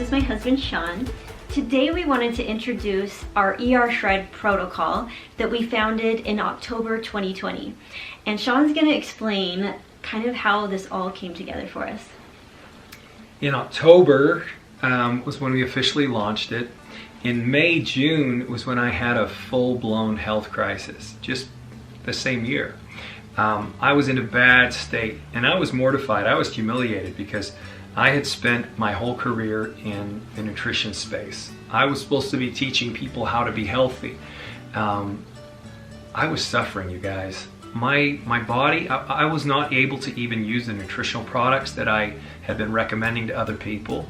is my husband, Sean. Today we wanted to introduce our erShred protocol that we founded in October 2020. And Sean's going to explain kind of how this all came together for us. In October was when we officially launched it. In May, June was when I had a full-blown health crisis, just the same year. I was in a bad state and I was mortified. I was humiliated because I had spent my whole career in the nutrition space. I was supposed to be teaching people how to be healthy. I was suffering, you guys. My body, I was not able to even use the nutritional products that I had been recommending to other people.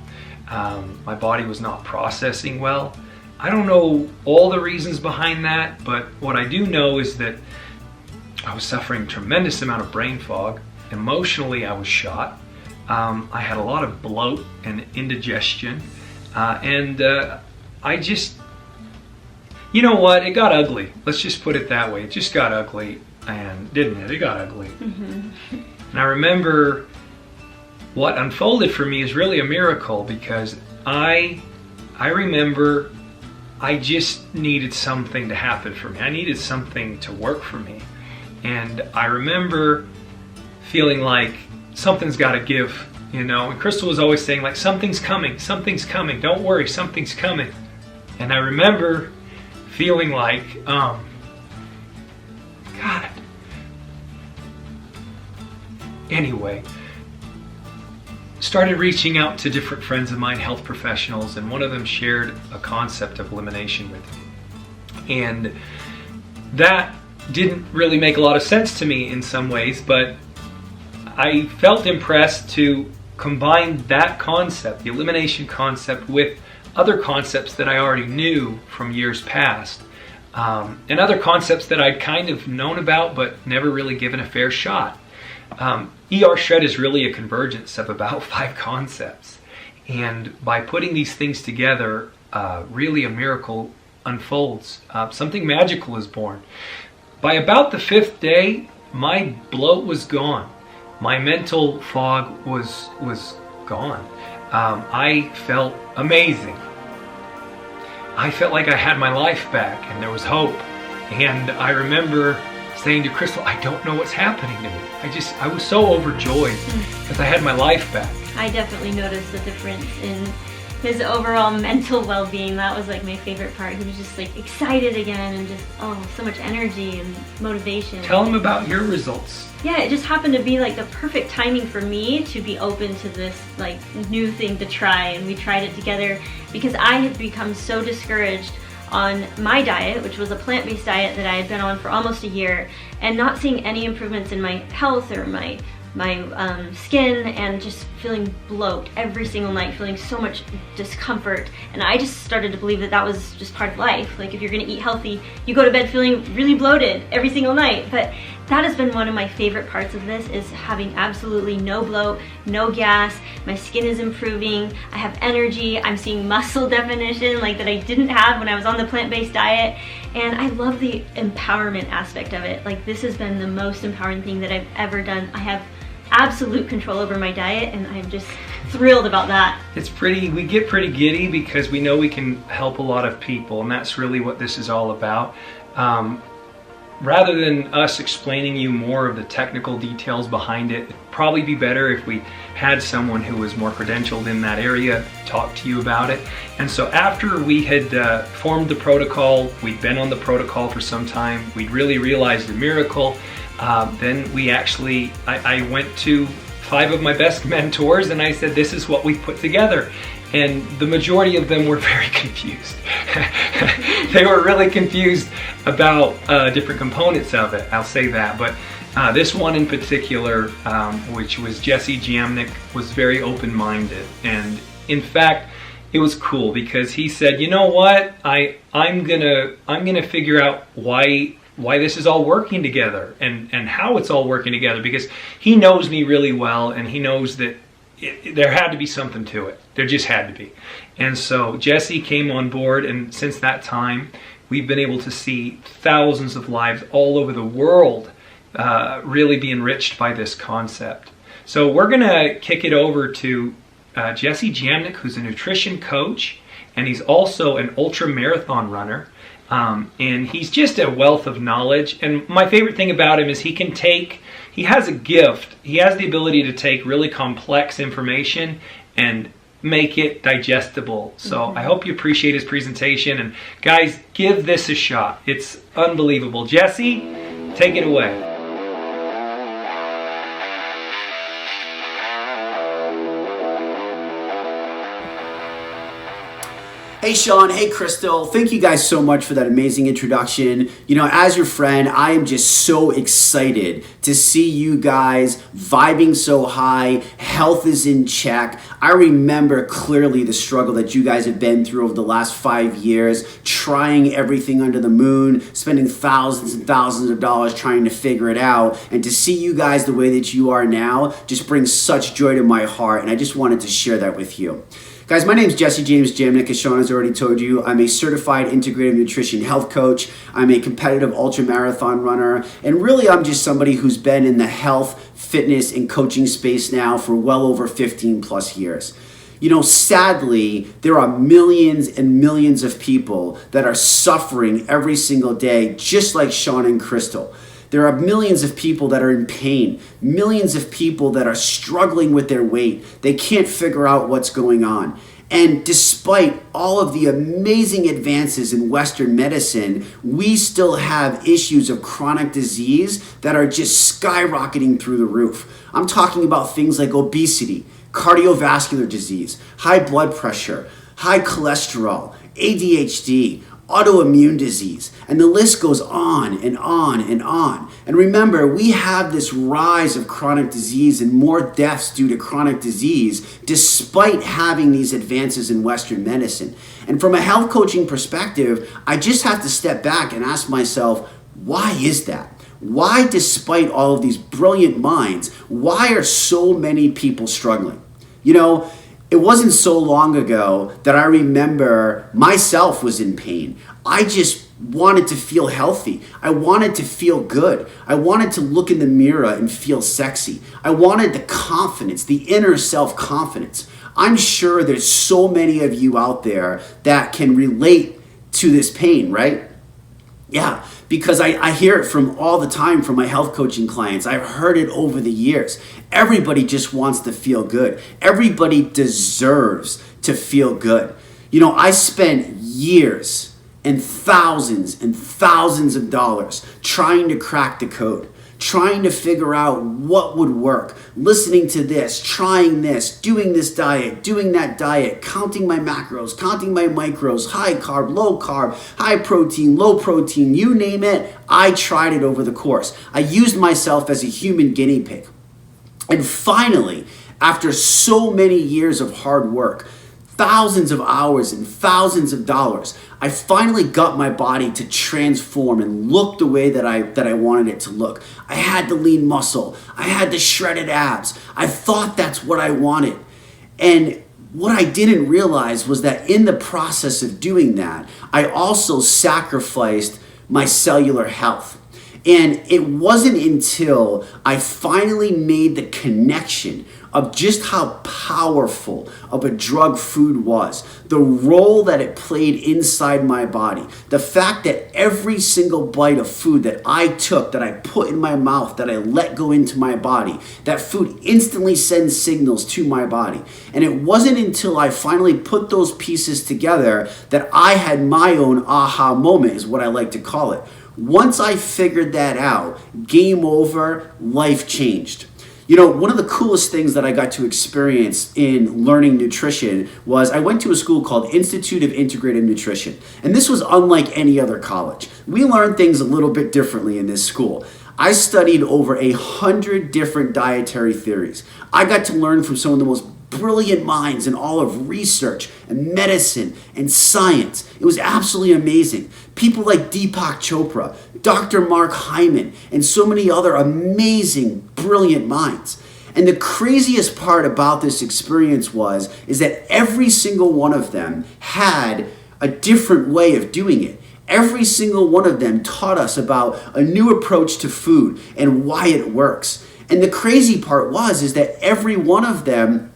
My body was not processing well. I don't know all the reasons behind that, but what I do know is that I was suffering a tremendous amount of brain fog. Emotionally, I was shot. I had a lot of bloat and indigestion, and I just, you know what, it got ugly. Let's just put it that way. It just got ugly, and didn't it? It got ugly. And I remember what unfolded for me is really a miracle, because I remember I just needed something to happen for me. I needed something to work for me. And I remember feeling like something's got to give, you know. And Crystal was always saying, like, something's coming, don't worry, something's coming. And I remember feeling like, God, anyway, started reaching out to different friends of mine, health professionals, and one of them shared a concept of elimination with me. And that didn't really make a lot of sense to me in some ways, but I felt impressed to combine that concept, the elimination concept, with other concepts that I already knew from years past, and other concepts that I'd kind of known about but never really given a fair shot. erShred is really a convergence of about 5 concepts, and by putting these things together, really a miracle unfolds. Something magical is born. By about the 5th day, my bloat was gone. My mental fog was gone. I felt amazing. I felt like I had my life back and there was hope. And I remember saying to Crystal, I don't know what's happening to me. I was so overjoyed because I had my life back. I definitely noticed the difference in his overall mental well-being. That was like my favorite part. He was just like excited again and just, oh, so much energy and motivation. Tell him about your results. Yeah, it just happened to be like the perfect timing for me to be open to this like new thing to try, and we tried it together because I had become so discouraged on my diet, which was a plant-based diet that I had been on for almost a year, and not seeing any improvements in my health or my skin, and just feeling bloat every single night, feeling so much discomfort. And I just started to believe that that was just part of life. Like, if you're gonna eat healthy, you go to bed feeling really bloated every single night. But that has been one of my favorite parts of this, is having absolutely no bloat, no gas. My skin is improving, I have energy, I'm seeing muscle definition like that I didn't have when I was on the plant-based diet. And I love the empowerment aspect of it. Like, this has been the most empowering thing that I've ever done. I have absolute control over my diet, and I'm just thrilled about that. We get pretty giddy because we know we can help a lot of people, and that's really what this is all about. Rather than us explaining you more of the technical details behind it, it'd probably be better if we had someone who was more credentialed in that area talk to you about it. And so after we had formed the protocol, we'd been on the protocol for some time, we'd really realized the miracle. Then I went to 5 of my best mentors and I said, this is what we put together. And the majority of them were very confused. They were really confused about different components of it, I'll say that. But this one in particular, which was Jesse Jamnick, was very open-minded. And in fact, it was cool because he said, you know what, I'm gonna figure out why this is all working together and how it's all working together, because he knows me really well and he knows that there had to be something to it. There just had to be. And so Jesse came on board, and since that time we've been able to see thousands of lives all over the world really be enriched by this concept. So we're gonna kick it over to Jesse Jamnick, who's a nutrition coach, and he's also an ultra marathon runner. And he's just a wealth of knowledge. And my favorite thing about him is he has a gift. He has the ability to take really complex information and make it digestible. So I hope you appreciate his presentation. And guys, give this a shot. It's unbelievable. Jesse, take it away. Hey Sean, hey Crystal, thank you guys so much for that amazing introduction. You know, as your friend, I am just so excited to see you guys vibing so high, health is in check. I remember clearly the struggle that you guys have been through over the last 5 years, trying everything under the moon, spending thousands and thousands of dollars trying to figure it out. And to see you guys the way that you are now just brings such joy to my heart, and I just wanted to share that with you. Guys, my name is Jesse James Jamnick, as Sean has already told you. I'm a certified integrative nutrition health coach. I'm a competitive ultramarathon runner. And really, I'm just somebody who's been in the health, fitness, and coaching space now for well over 15 plus years. You know, sadly, there are millions and millions of people that are suffering every single day, just like Sean and Crystal. There are millions of people that are in pain, millions of people that are struggling with their weight. They can't figure out what's going on. And despite all of the amazing advances in Western medicine, we still have issues of chronic disease that are just skyrocketing through the roof. I'm talking about things like obesity, cardiovascular disease, high blood pressure, high cholesterol, ADHD, autoimmune disease, and the list goes on and on and on. And remember, we have this rise of chronic disease and more deaths due to chronic disease despite having these advances in Western medicine. And from a health coaching perspective, I just have to step back and ask myself, why is that? Why, despite all of these brilliant minds, why are so many people struggling? You know, it wasn't so long ago that I remember myself was in pain. I just wanted to feel healthy. I wanted to feel good. I wanted to look in the mirror and feel sexy. I wanted the confidence, the inner self-confidence. I'm sure there's so many of you out there that can relate to this pain, right? Yeah, because I hear it from all the time from my health coaching clients. I've heard it over the years. Everybody just wants to feel good. Everybody deserves to feel good. You know, I spent years and thousands of dollars trying to crack the code, trying to figure out what would work, listening to this, trying this, doing this diet, doing that diet, counting my macros, counting my micros, high carb, low carb, high protein, low protein, you name it. I tried it over the course. I used myself as a human guinea pig. And finally, after so many years of hard work, thousands of hours and thousands of dollars, I finally got my body to transform and look the way that I wanted it to look. I had the lean muscle. I had the shredded abs. I thought that's what I wanted. And what I didn't realize was that in the process of doing that, I also sacrificed my cellular health. And it wasn't until I finally made the connection of just how powerful of a drug food was, the role that it played inside my body, the fact that every single bite of food that I took, that I put in my mouth, that I let go into my body, that food instantly sends signals to my body. And it wasn't until I finally put those pieces together that I had my own aha moment, is what I like to call it. Once I figured that out, game over, life changed. You know, one of the coolest things that I got to experience in learning nutrition was I went to a school called Institute of Integrative Nutrition. And this was unlike any other college. We learned things a little bit differently in this school. I studied over 100 different dietary theories. I got to learn from some of the most brilliant minds in all of research and medicine and science. It was absolutely amazing. People like Deepak Chopra, Dr. Mark Hyman, and so many other amazing, brilliant minds. And the craziest part about this experience is that every single one of them had a different way of doing it. Every single one of them taught us about a new approach to food and why it works. And the crazy part is that every one of them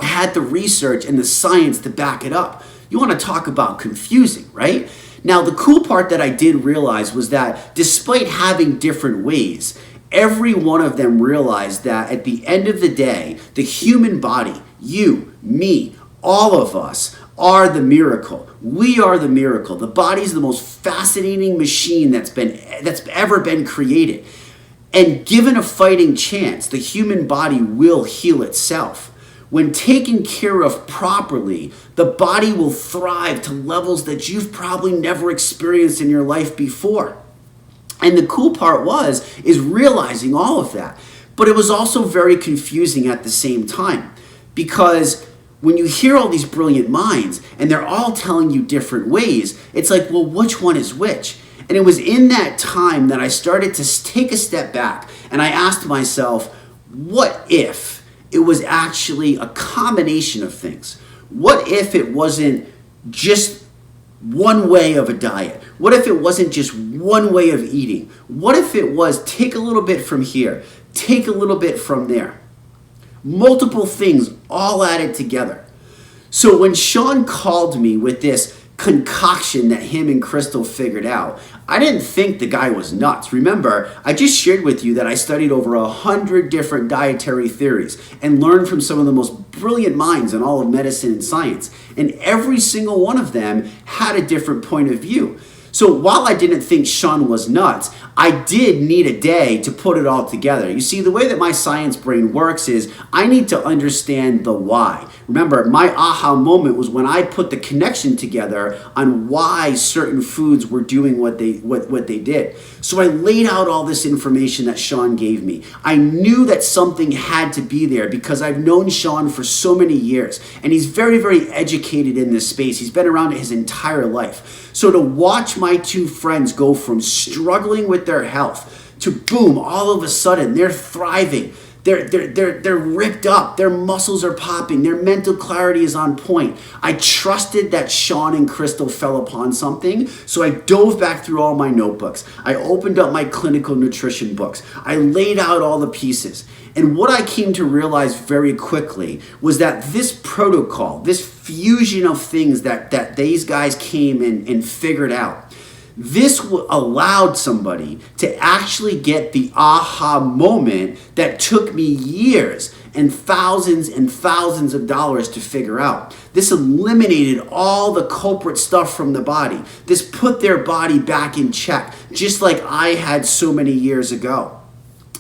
had the research and the science to back it up. You want to talk about confusing, right? Now, the cool part that I did realize was that despite having different ways, every one of them realized that at the end of the day, the human body, you, me, all of us, are the miracle. We are the miracle. The body is the most fascinating machine that's ever been created. And given a fighting chance, the human body will heal itself. When taken care of properly, the body will thrive to levels that you've probably never experienced in your life before. And the cool part is realizing all of that. But it was also very confusing at the same time, because when you hear all these brilliant minds and they're all telling you different ways, it's like, well, which one is which? And it was in that time that I started to take a step back and I asked myself, what if it was actually a combination of things? What if it wasn't just one way of a diet? What if it wasn't just one way of eating? What if it was take a little bit from here, take a little bit from there? Multiple things all added together. So when Sean called me with this concoction that him and Crystal figured out, I didn't think the guy was nuts. Remember, I just shared with you that I studied over 100 different dietary theories and learned from some of the most brilliant minds in all of medicine and science. And every single one of them had a different point of view. So while I didn't think Sean was nuts, I did need a day to put it all together. You see, the way that my science brain works is I need to understand the why. Remember, my aha moment was when I put the connection together on why certain foods were doing what they did. So I laid out all this information that Sean gave me. I knew that something had to be there because I've known Sean for so many years, and he's very, very educated in this space. He's been around it his entire life. So to watch my two friends go from struggling with their health to boom, all of a sudden they're thriving. They're ripped up. Their muscles are popping. Their mental clarity is on point. I trusted that Sean and Crystal fell upon something, so I dove back through all my notebooks. I opened up my clinical nutrition books. I laid out all the pieces. And what I came to realize very quickly was that this protocol, this fusion of things that these guys came and figured out, this allowed somebody to actually get the aha moment that took me years and thousands of dollars to figure out. This eliminated all the culprit stuff from the body. This put their body back in check, just like I had so many years ago.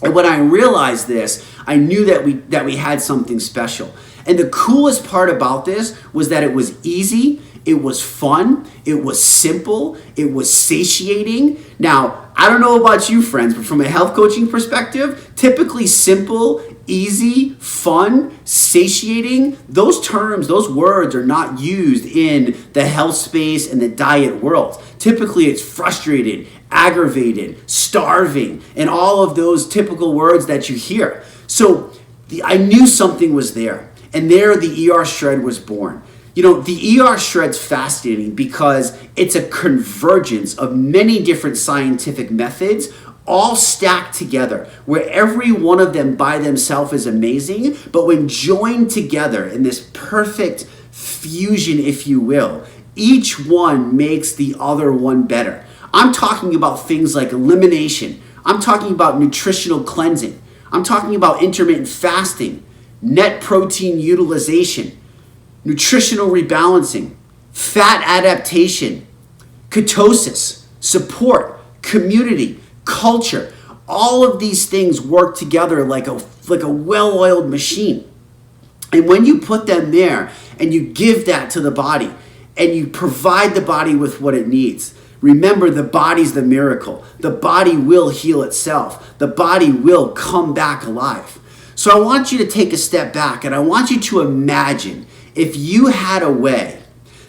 And when I realized this, I knew that we had something special. And the coolest part about this was that it was easy, it was fun, it was simple, it was satiating. Now, I don't know about you friends, but from a health coaching perspective, typically simple, easy, fun, satiating, those terms, those words are not used in the health space and the diet world. Typically it's frustrated, aggravated, starving, and all of those typical words that you hear. So I knew something was there, and there the erShred was born. You know, the erShred's fascinating because it's a convergence of many different scientific methods all stacked together, where every one of them by themselves is amazing, but when joined together in this perfect fusion, if you will, each one makes the other one better. I'm talking about things like elimination. I'm talking about nutritional cleansing. I'm talking about intermittent fasting, net protein utilization, nutritional rebalancing, fat adaptation, ketosis, support, community, culture. All of these things work together like a well-oiled machine. And when you put them there and you give that to the body and you provide the body with what it needs, remember, the body's the miracle. The body will heal itself. The body will come back alive. So I want you to take a step back and I want you to imagine if you had a way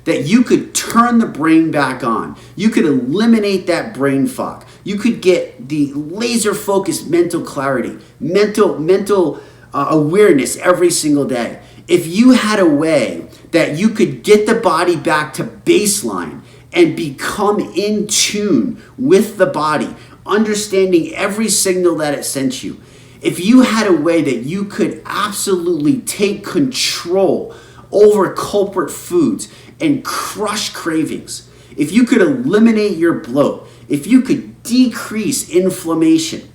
that you could turn the brain back on, you could eliminate that brain fog, you could get the laser focused mental clarity, mental awareness every single day. If you had a way that you could get the body back to baseline and become in tune with the body, understanding every signal that it sent you. if you had a way that you could absolutely take control over culprit foods and crush cravings, if you could eliminate your bloat, if you could decrease inflammation,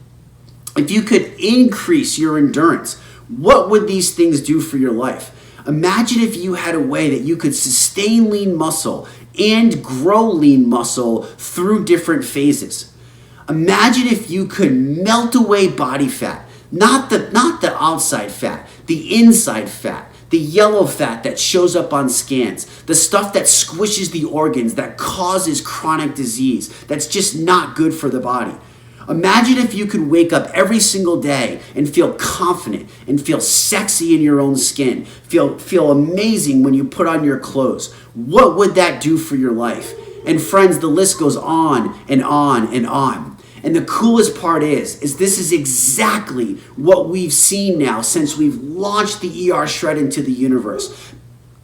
if you could increase your endurance, what would these things do for your life? Imagine if you had a way that you could sustain lean muscle and grow lean muscle through different phases. Imagine if you could melt away body fat, not the outside fat, the inside fat, the yellow fat that shows up on scans, the stuff that squishes the organs, that causes chronic disease, that's just not good for the body. Imagine if you could wake up every single day and feel confident and feel sexy in your own skin, feel amazing when you put on your clothes. What would that do for your life? And friends, the list goes on and on and on. And the coolest part is this is exactly what we've seen now since we've launched the erShred into the universe.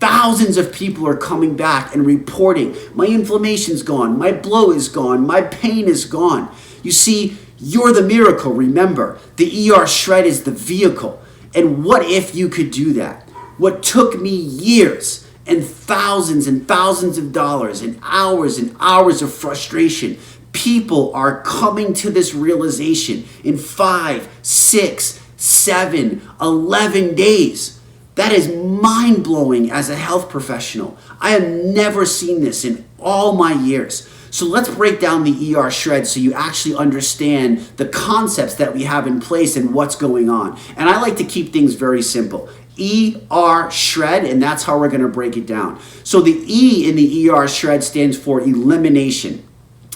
Thousands of people are coming back and reporting, my inflammation's gone, my bloat is gone, my pain is gone. You see, you're the miracle, remember. The erShred is the vehicle. And what if you could do that? What took me years and thousands of dollars and hours of frustration, people are coming to this realization in 5, 6, 7, 11 days. That is mind-blowing as a health professional. I have never seen this in all my years. So let's break down the erShred so you actually understand the concepts that we have in place and what's going on. And I like to keep things very simple. erShred, and that's how we're going to break it down. So the E in the erShred stands for elimination.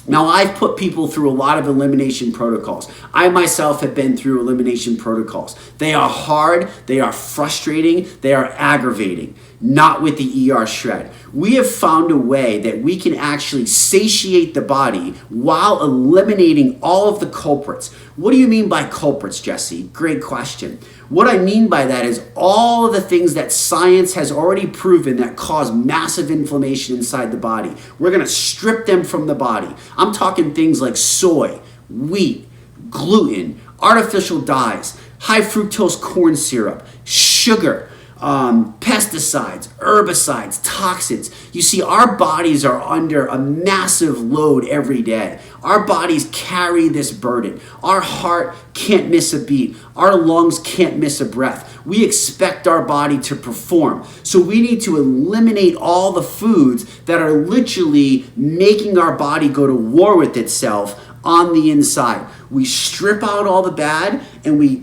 Now, I've put people through a lot of elimination protocols. I myself have been through elimination protocols. They are hard, they are frustrating, they are aggravating. Not with the erShred. We have found a way that we can actually satiate the body while eliminating all of the culprits. What do you mean by culprits, Jesse? Great question. What I mean by that is all of the things that science has already proven that cause massive inflammation inside the body. We're going to strip them from the body. I'm talking things like soy, wheat, gluten, artificial dyes, high fructose corn syrup, sugar, pesticides, herbicides, toxins. You see, our bodies are under a massive load every day. Our bodies carry this burden. Our heart can't miss a beat. Our lungs can't miss a breath. We expect our body to perform. So we need to eliminate all the foods that are literally making our body go to war with itself on the inside. We strip out all the bad and we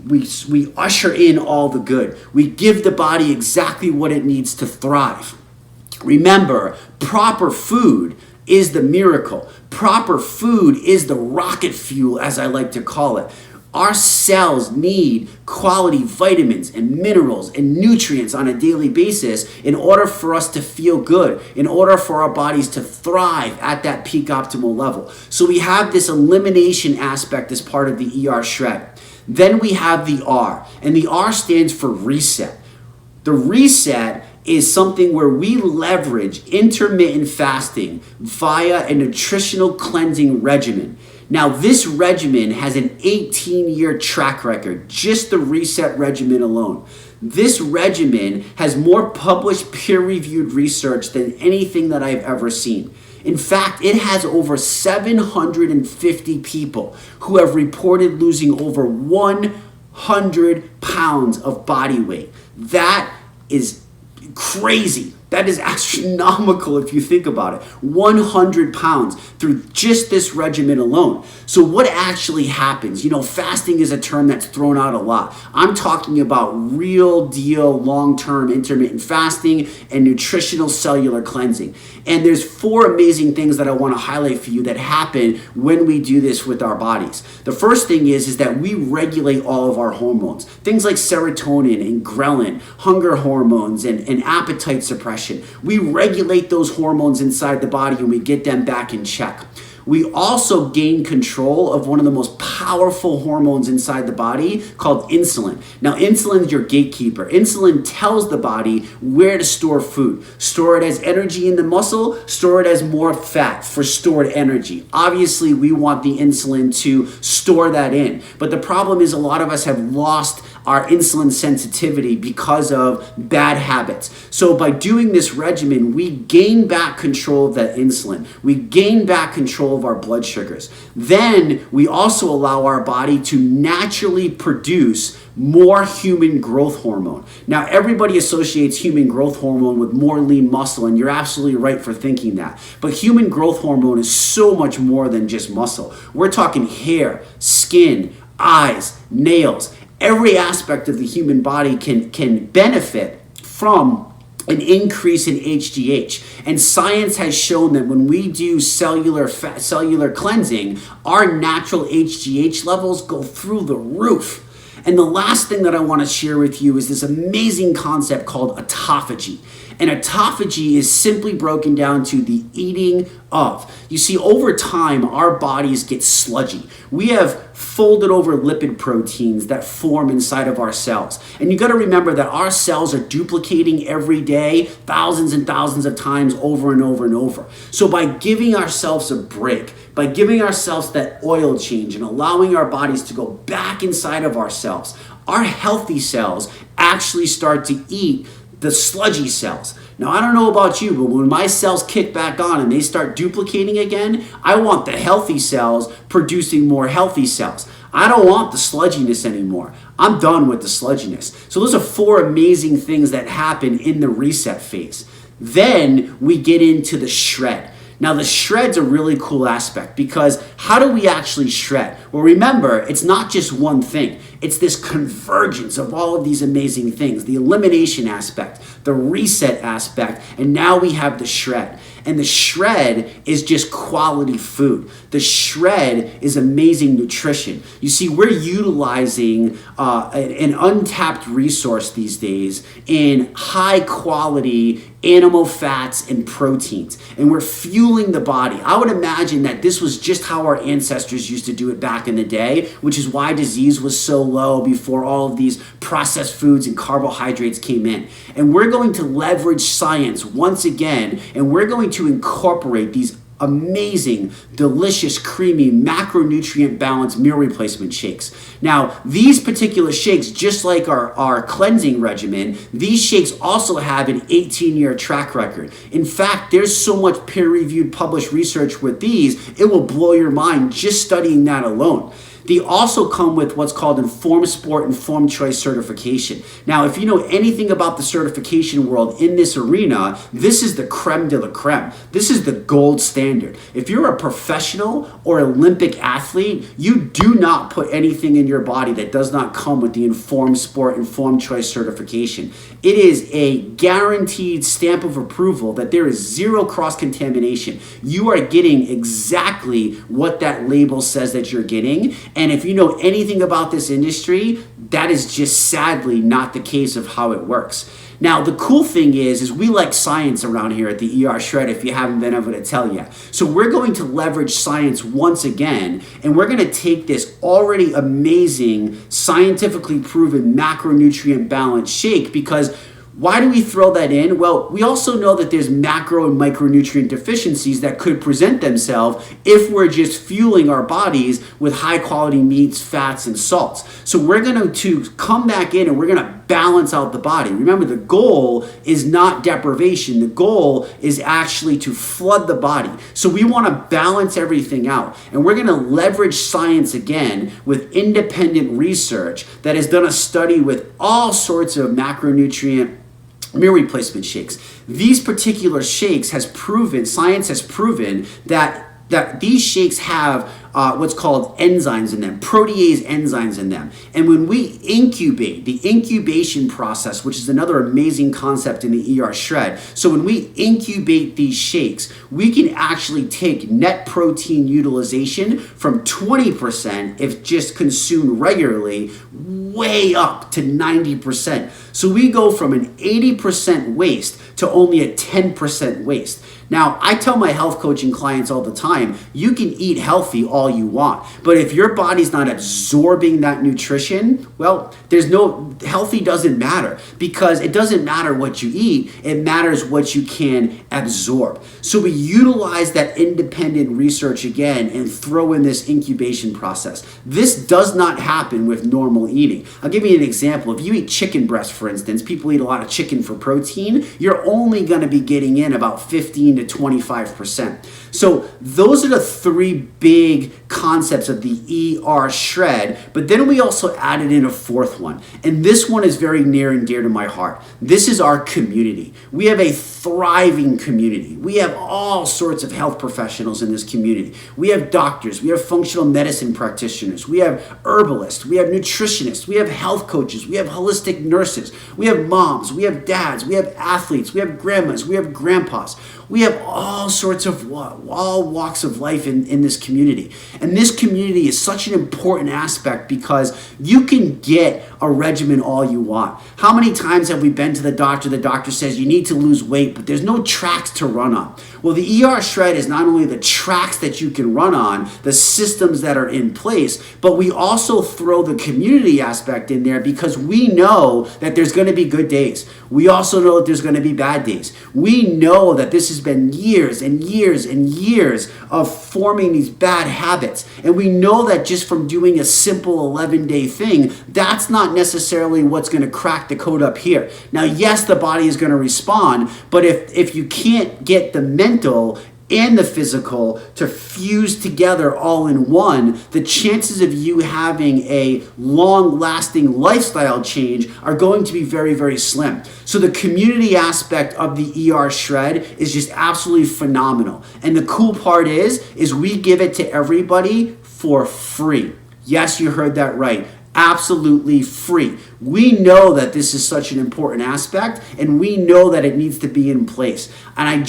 usher in all the good. We give the body exactly what it needs to thrive. Remember, proper food is the miracle. Proper food is the rocket fuel, as I like to call it. Our cells need quality vitamins and minerals and nutrients on a daily basis in order for us to feel good, in order for our bodies to thrive at that peak optimal level. So we have this elimination aspect as part of the erShred. Then we have the R, and the R stands for reset. The reset is something where we leverage intermittent fasting via a nutritional cleansing regimen. Now, this regimen has an 18-year track record, just the reset regimen alone. This regimen has more published peer-reviewed research than anything that I've ever seen. In fact, it has over 750 people who have reported losing over 100 pounds of body weight. That is crazy. That is astronomical if you think about it. 100 pounds through just this regimen alone. So what actually happens? You know, fasting is a term that's thrown out a lot. I'm talking about real deal long-term intermittent fasting and nutritional cellular cleansing. And there's 4 amazing things that I want to highlight for you that happen when we do this with our bodies. The first thing is that we regulate all of our hormones. Things like serotonin and ghrelin, hunger hormones, and appetite suppression. We regulate those hormones inside the body and we get them back in check. we also gain control of one of the most powerful hormones inside the body called insulin. Now, insulin is your gatekeeper. Insulin tells the body where to store food. Store it as energy in the muscle, store it as more fat for stored energy. Obviously, we want the insulin to store that in. But the problem is a lot of us have lost our insulin sensitivity because of bad habits. So by doing this regimen, we gain back control of that insulin. We gain back control of our blood sugars. Then we also allow our body to naturally produce more human growth hormone. Now, everybody associates human growth hormone with more lean muscle, and you're absolutely right for thinking that. But human growth hormone is so much more than just muscle. We're talking hair, skin, eyes, nails. Every aspect of the human body can benefit from an increase in HGH. And science has shown that when we do cellular cleansing, our natural HGH levels go through the roof. And the last thing that I want to share with you is this amazing concept called autophagy. And autophagy is simply broken down to the eating of. You see, over time, our bodies get sludgy. We have folded over lipid proteins that form inside of our cells. And you got to remember that our cells are duplicating every day, thousands and thousands of times over and over and over. So by giving ourselves a break, by giving ourselves that oil change and allowing our bodies to go back inside of ourselves, our healthy cells actually start to eat the sludgy cells. Now, I don't know about you, but when my cells kick back on and they start duplicating again, I want the healthy cells producing more healthy cells. I don't want the sludginess anymore. I'm done with the sludginess. So those are 4 amazing things that happen in the reset phase. Then we get into the shred. Now, the shred's a really cool aspect because how do we actually shred? Well, remember, it's not just one thing. It's this convergence of all of these amazing things, the elimination aspect, the reset aspect, and now we have the shred. And the shred is just quality food. The shred is amazing nutrition. You see, we're utilizing an untapped resource these days in high quality animal fats and proteins, and we're fueling the body. I would imagine that this was just how our ancestors used to do it back in the day, which is why disease was so low before all of these processed foods and carbohydrates came in. And we're going to leverage science once again, and we're going to incorporate these amazing, delicious, creamy, macronutrient balanced meal replacement shakes. Now, these particular shakes, just like our cleansing regimen, these shakes also have an 18-year track record. In fact, there's so much peer-reviewed published research with these, it will blow your mind just studying that alone. They also come with what's called Informed Sport, Informed Choice certification. Now, if you know anything about the certification world in this arena, this is the creme de la creme. This is the gold standard. If you're a professional or Olympic athlete, you do not put anything in your body that does not come with the Informed Sport, Informed Choice certification. It is a guaranteed stamp of approval that there is zero cross-contamination. You are getting exactly what that label says that you're getting. And if you know anything about this industry, that is just sadly not the case of how it works. Now, the cool thing is we like science around here at the erShred, if you haven't been able to tell yet. So we're going to leverage science once again, and we're going to take this already amazing, scientifically proven macronutrient balanced shake because why do we throw that in? Well, we also know that there's macro and micronutrient deficiencies that could present themselves if we're just fueling our bodies with high quality meats, fats, and salts. So we're going to come back in and we're going to balance out the body. Remember, the goal is not deprivation. The goal is actually to flood the body. So we want to balance everything out. And we're going to leverage science again with independent research that has done a study with all sorts of macronutrient meal replacement shakes. These particular shakes science has proven that these shakes have what's called enzymes in them, protease enzymes in them. And when we incubate, the incubation process, which is another amazing concept in the erShred, so when we incubate these shakes, we can actually take net protein utilization from 20%, if just consumed regularly, way up to 90%. So we go from an 80% waste to only a 10% waste. Now, I tell my health coaching clients all the time, you can eat healthy all you want, but if your body's not absorbing that nutrition, well, healthy doesn't matter, because it doesn't matter what you eat, it matters what you can absorb. So we utilize that independent research again and throw in this incubation process. This does not happen with normal eating. I'll give you an example. If you eat chicken breast, for instance, people eat a lot of chicken for protein, you're only going to be getting in about 15 to 25%. So those are the three big concepts of the erShred, but then we also added in a fourth one. And this one is very near and dear to my heart. This is our community. We have a thriving community. We have all sorts of health professionals in this community. We have doctors, we have functional medicine practitioners, we have herbalists, we have nutritionists, we have health coaches, we have holistic nurses, we have moms, we have dads, we have athletes, we have grandmas, we have grandpas. We have all sorts of all walks of life in this community. And this community is such an important aspect because you can get a regimen all you want. How many times have we been to the doctor says you need to lose weight, but there's no tracks to run on? Well, the erShred is not only the tracks that you can run on, the systems that are in place, but we also throw the community aspect in there because we know that there's going to be good days. We also know that there's going to be bad days. We know that this has been years and years and years of forming these bad habits. And we know that just from doing a simple 11-day thing, that's not necessarily what's going to crack the code up here. Now, yes, the body is going to respond, but if you can't get the mental and the physical to fuse together all in one, the chances of you having a long-lasting lifestyle change are going to be very, very slim. So the community aspect of the erShred is just absolutely phenomenal. And the cool part is we give it to everybody for free. Yes, you heard that right. Absolutely free. We know that this is such an important aspect, and we know that it needs to be in place. And I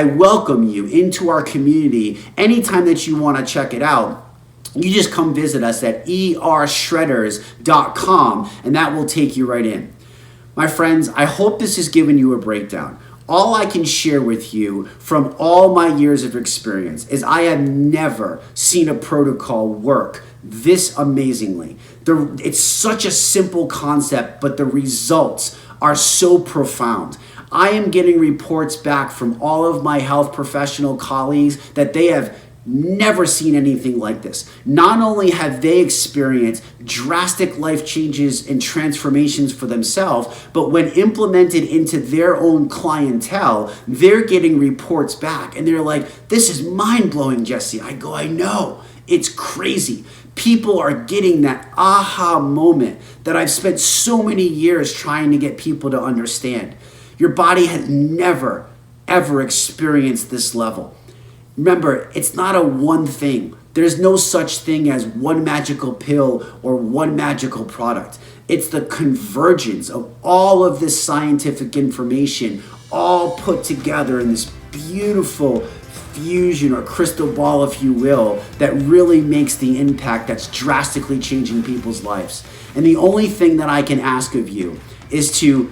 welcome you into our community anytime that you want to check it out. You just come visit us at ershredders.com, and that will take you right in. My friends, I hope this has given you a breakdown. All I can share with you from all my years of experience is I have never seen a protocol work this amazingly. It's such a simple concept, but the results are so profound. I am getting reports back from all of my health professional colleagues that they have never seen anything like this. Not only have they experienced drastic life changes and transformations for themselves, but when implemented into their own clientele, they're getting reports back and they're like, "This is mind-blowing, Jesse." I go, "I know. It's crazy." People are getting that aha moment that I've spent so many years trying to get people to understand. Your body has never, ever experienced this level. Remember, it's not a one thing. There's no such thing as one magical pill or one magical product. It's the convergence of all of this scientific information all put together in this beautiful fusion or crystal ball, if you will, that really makes the impact that's drastically changing people's lives. And the only thing that I can ask of you is to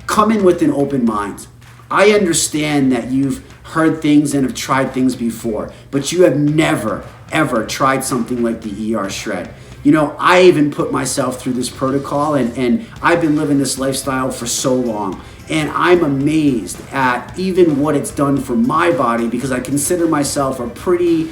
come in with an open mind. I understand that you've heard things and have tried things before, but you have never, ever tried something like the erShred. You know, I even put myself through this protocol and I've been living this lifestyle for so long. And I'm amazed at even what it's done for my body because I consider myself a pretty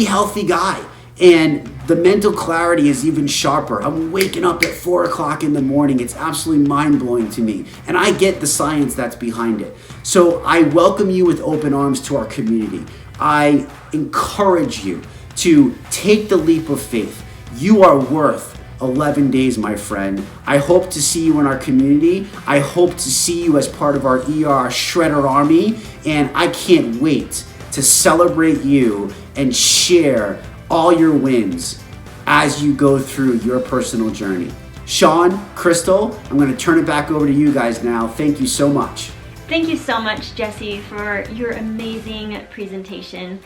healthy guy. And the mental clarity is even sharper. I'm waking up at 4 o'clock in the morning. It's absolutely mind-blowing to me. And I get the science that's behind it. So I welcome you with open arms to our community. I encourage you to take the leap of faith. You are worth 11 days, my friend. I hope to see you in our community. I hope to see you as part of our erShredder army. And I can't wait to celebrate you and share all your wins as you go through your personal journey. Sean, Crystal, I'm going to turn it back over to you guys now. Thank you so much. Thank you so much, Jesse, for your amazing presentation.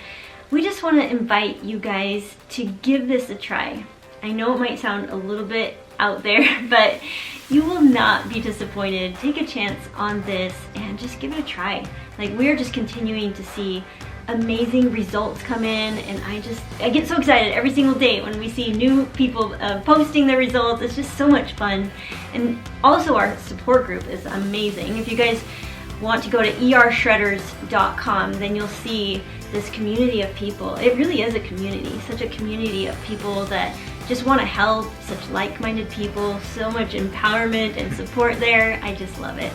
We just want to invite you guys to give this a try. I know it might sound a little bit out there, but you will not be disappointed. Take a chance on this and just give it a try. Like, we're just continuing to see amazing results come in, and I get so excited every single day when we see new people posting their results. It's just so much fun. And also our support group is amazing. If you guys want to go to ershredders.com, then you'll see this community of people. It really is a community, such a community of people that just want to help, such like-minded people, so much empowerment and support there. I just love it.